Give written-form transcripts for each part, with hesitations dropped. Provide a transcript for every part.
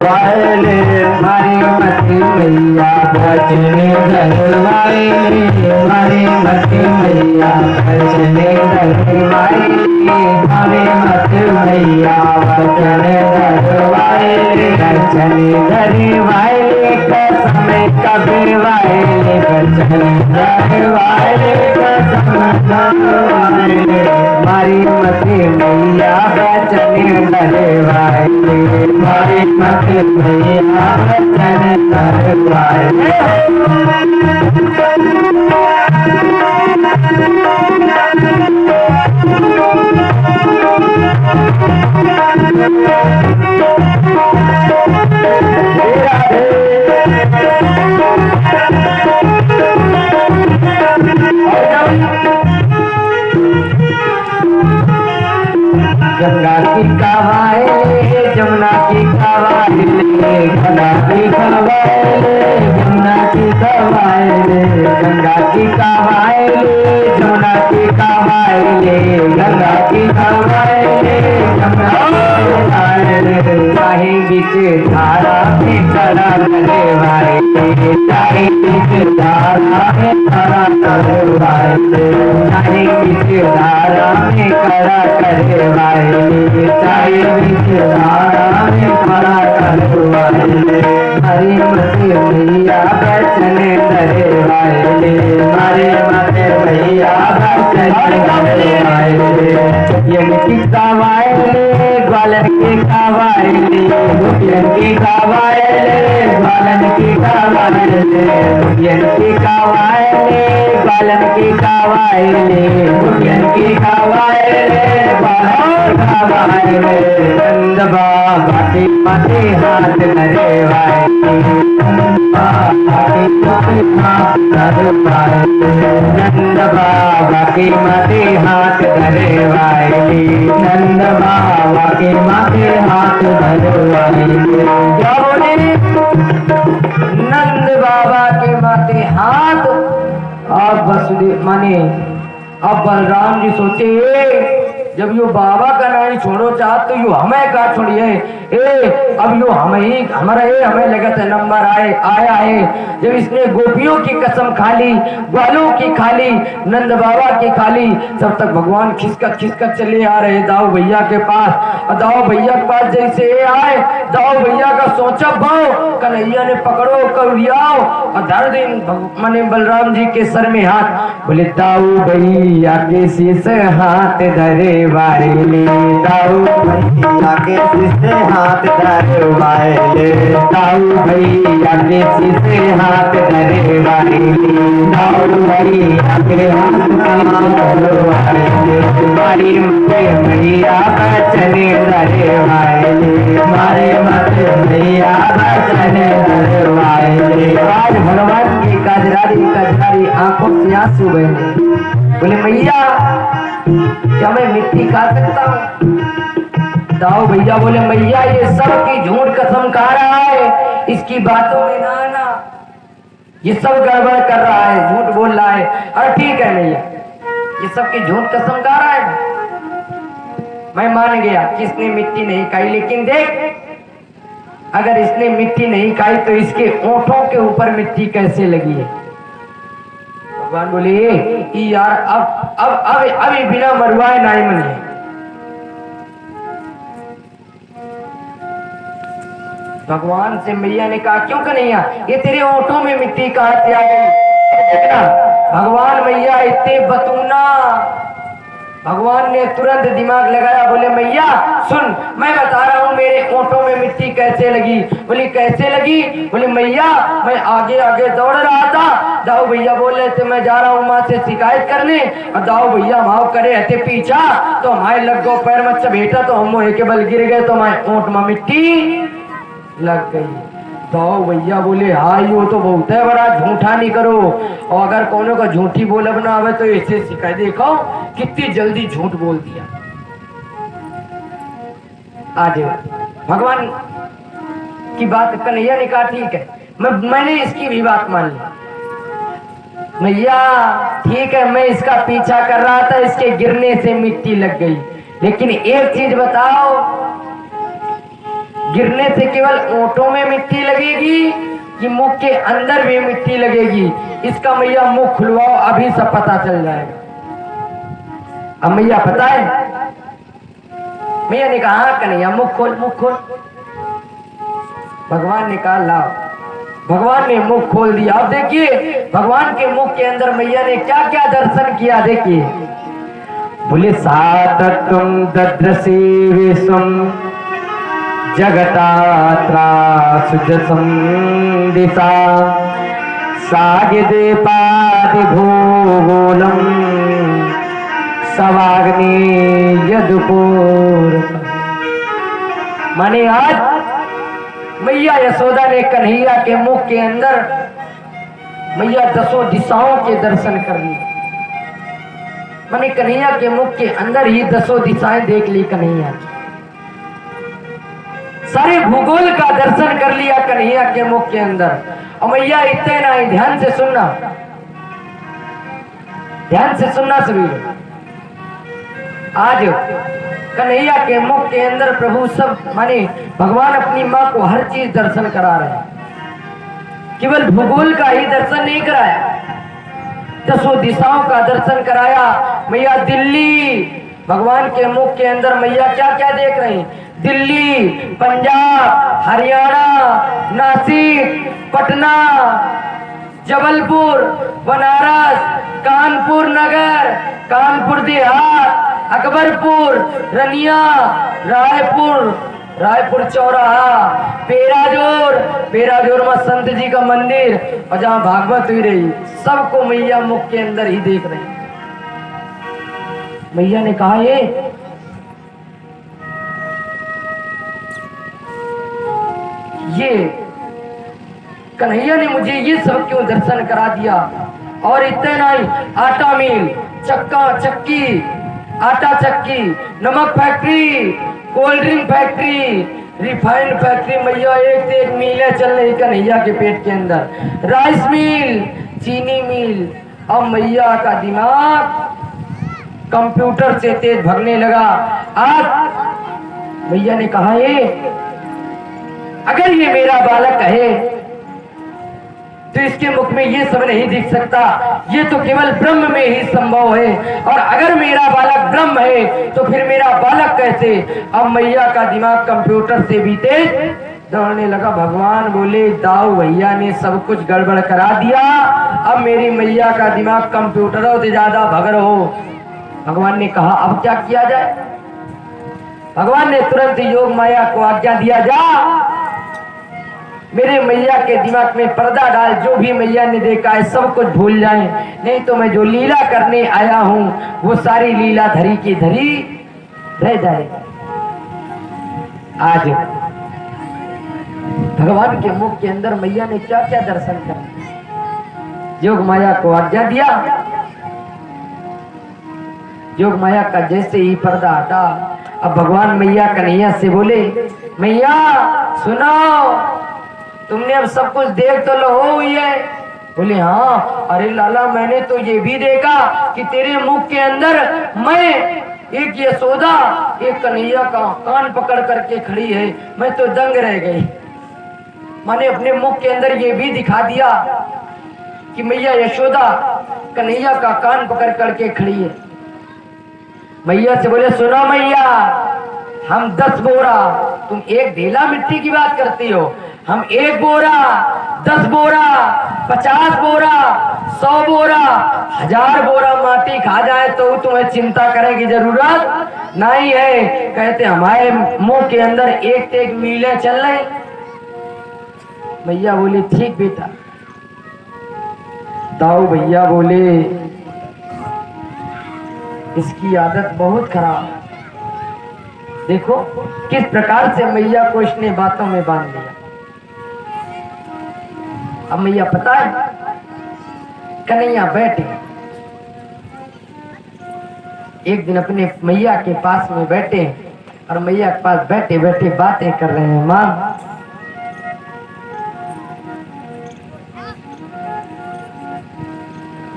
वाले मारी मती मैया भजने धरवाइले मारी मती मैया भजने धरवाइले मारी मती मैया भजने धरवाइले भजने धरवाइले कसम कबीरवाइले भजने धरवाइले कसम कबीरवाइले मारी मती मैया भजने धरवाइले मारी मती मैया भजने धरवाइले गंगा की कवायले जमुना की कवायले गंगा की कवायले जमुना की कवायले गंगा की कवायले जमुना की कवायले गंगा की कवायले जमुना की कवायले चाहे बीच धारा में खड़ा करे वाले चाहे बीच धारा में खड़ा करे वाले चाहे बीच धारा में खड़ा करे वाले चाहे बीच धारा में खड़ा करे वाले हरी मते मैया बचने करे वाले हरे मते मैया बचने करे वाले यंकी कवायले ग्वालन की कवायले यंकी कवायले ग्वालन की कवायले यंकी कवायले ग्वालन की कवायले यंकी कवायले ग्वालन कवायले नंद बाबा के माथे हाथ धरे वाले नंद बाबा के माथे हाथ धरे वाले नंद बाबा के माथे हाथ धरे वाले क्या बोले नंद बाबा के माथे हाथ। अब वसुदेव माने अब बलराम जी सोचे जब यो बाबा का नहीं छोड़ो चाहत तो यो हमें का छोड़िए अब यो हमें ही हमारा हमें लगत है नंबर आया है जब इसने गोपियों की कसम खाली ग्वालों की खाली नंद बाबा की खाली तब तक भगवान खिसकत चले आ रहे दाऊ भैया के पास। दाऊ भैया के पास जैसे आए दाऊ भैया का सोचा भाव कन्हैया ने पकड़ो करियाओ और धर दिन मने बलराम जी के सर में हाथ बोले दाऊ भैया के शीश हाथ धरे वाले दाऊ भैया के शीश हाथ धरे वाले दाऊ भैया के शीश हाथ धरे वाले दाऊ भैया के हाथ धरे वाले मारी मते मैया बचने धरे वाले मारे मते मैया बचने धरे वाले। आज भगवान की कजरारी आंखों से आंसू बहे बोले मैया क्या मैं मिट्टी खा सकता हूँ? दाऊ भैया बोले मैया ये सब की झूठ कसम खा रहा है इसकी बातों में ना आना ये सब गड़बड़ कर रहा है झूठ बोल रहा है। अरे ठीक है मैया ये सब की झूठ कसम खा रहा है मैं मान गया कि इसने मिट्टी नहीं खाई लेकिन देख अगर इसने मिट्टी नहीं खाई तो इसके ओंठों के ऊपर मिट्टी कैसे लगी है? भगवान बोले यार अब ये बिना मरवाए नहीं मने। भगवान से मैया ने कहा क्यों कन्हैया ये तेरे ओंठों में मिट्टी कहां से आ गई? भगवान मैया इतने बतूना भगवान ने तुरंत दिमाग लगाया बोले मैया सुन मैं बता रहा हूँ मेरे ओंठों में मिट्टी कैसे लगी। बोली कैसे लगी? बोले मैया मैं आगे आगे दौड़ रहा था दाऊ भैया बोल रहे थे मैं जा रहा हूँ माँ से शिकायत करने और दाऊ भैया भाव करे हते पीछा तो हमारे लग गो पैर मत बेटा तो हम मोहे के बल गिर गए तो मैं ओंठ में मिट्टी लग गई। दाऊ भैया बोले हाँ यो तो बहुत है बड़ा झूठा नहीं करो और अगर कोनो का झूठी बोले बना आवे तो ऐसे सिखाई देखो कितनी जल्दी झूठ बोल दिया। आज भगवान की बात कन्हैया ने कहा ठीक है मैंने इसकी भी बात मान ली मैया ठीक है मैं इसका पीछा कर रहा था इसके गिरने से मिट्टी लग गई लेकिन एक चीज बताओ गिरने से केवल ओंठों में मिट्टी लगेगी कि मुख के अंदर भी मिट्टी लगेगी, इसका मैया मुख खुलवाओ, अभी सब पता चल जाएगा। अब मैया पता है, मैया ने कहा हाँ कन्हैया मुख खोल, मुख खोल। भगवान ने कहा लाओ। भगवान ने मुख खोल दिया। अब देखिए भगवान के मुख के अंदर मैया ने क्या क्या दर्शन किया। देखिए बोले सातत्वं दद्रसे विश्वं जगतात्रासुजसं दिशा सागिदेपादिभूगोलं सवाग्नि यदुपूर। माने आज मैया यशोदा ने कन्हैया के मुख के अंदर मैया दसों दिशाओं के दर्शन कर लिए। माने कन्हैया के मुख के अंदर ही दसों दिशाएं देख ली कन्हैया, सारे भूगोल का दर्शन कर लिया कन्हैया के मुख के अंदर। और मैया इतने ना ही, ध्यान से सुनना, ध्यान से सुनना सभी। आज कन्हैया के मुख के अंदर प्रभु सब माने भगवान अपनी माँ को हर चीज दर्शन करा रहे हैं, केवल भूगोल का ही दर्शन नहीं कराया, दसों दिशाओं का दर्शन कराया। मैया दिल्ली, भगवान के मुख के अंदर मैया क्या क्या देख रही, दिल्ली, पंजाब, हरियाणा, नासिक, पटना, जबलपुर, बनारस, कानपुर नगर, कानपुर देहात, अकबरपुर, रनिया, रायपुर चौराहा, पेराजोर में संत जी का मंदिर और जहाँ भागवत हुई रही, सबको मैया मुख के अंदर ही देख रही। मैया ने कहा ये कन्हैया ने मुझे ये सब क्यों दर्शन करा दिया। और इतने नहीं, आटा मिल, चक्की, आटा चक्की, नमक factory, cold drink factory, refined factory, मैया एक से एक मिलें चल रही कन्हैया के पेट के अंदर, राइस मिल, चीनी मिल। अब मैया का दिमाग कंप्यूटर से तेज भगने लगा। आज मैया ने कहा अगर ये मेरा बालक है तो इसके मुख में ये सब नहीं दिख सकता, ये तो केवल ब्रह्म में ही संभव है। और अगर मेरा बालक ब्रह्म है तो फिर मेरा बालक कैसे। अब मैया का दिमाग कंप्यूटर से भी तेज दौड़ने लगा। भगवान बोले दाऊ भैया ने सब कुछ गड़बड़ करा दिया, अब मेरी मैया का दिमाग कंप्यूटरों से ज्यादा भग रहो। भगवान ने कहा अब क्या किया जाए। भगवान ने तुरंत योग माया को आज्ञा दिया, जा मेरे मैया के दिमाग में पर्दा डाल, जो भी मैया ने देखा है सब कुछ भूल जाए, नहीं तो मैं जो लीला करने आया हूं वो सारी लीला धरी की धरी रह जाए। आज भगवान के मुख के अंदर मैया ने क्या क्या दर्शन कर, योग माया को आज्ञा दिया। योग माया का जैसे ही पर्दा हटा, अब भगवान मैया कन्हैया से बोले, मैया सुनो, तुमने अब सब कुछ देख तो लो हुई है। बोले हाँ। अरे लाला मैंने तो ये भी देखा कि तेरे मुख के अंदर मैं एक यशोदा एक कन्हैया का कान पकड़ करके खड़ी है, मैं तो दंग रह गई। मैंने अपने मुख के अंदर ये भी दिखा दिया कि मैया यशोदा कन्हैया का कान पकड़ करके खड़ी है। मैया से बोले सुनो मैया, हम 10 बोरा, तुम एक ढेला मिट्टी की बात करती हो, हम 1 बोरा, 10 बोरा, 50 बोरा, 100 बोरा, 1000 बोरा माटी खा जाए तो तुम्हें चिंता करने की जरूरत नहीं है। कहते हमारे मुंह के अंदर एक से एक मीलें चल रही। भैया बोले ठीक बेटा। दाऊ भैया बोले इसकी आदत बहुत खराब। देखो किस प्रकार से मैया को इसने बातों में बांध लिया। अब मैया पता है कन्हैया बैठे, एक दिन अपने मैया के पास में बैठे और मैया के पास बैठे बैठे बातें कर रहे हैं। मां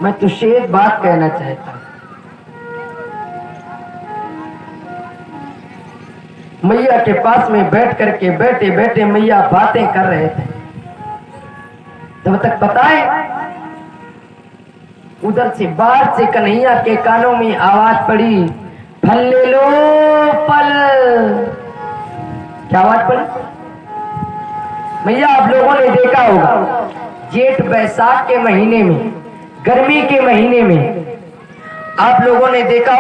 मैं तुझसे एक बात कहना चाहता हूं। मैया के पास में बैठ करके बैठे बैठे मैया बातें कर रहे थे। तब तक पता है उधर से बाहर से कन्हैया के कानों में आवाज पड़ी, फल ले लो फल। क्या आवाज पड़ी? भैया आप लोगों ने देखा होगा जेठ बैसाख के महीने में, गर्मी के महीने में आप लोगों ने देखा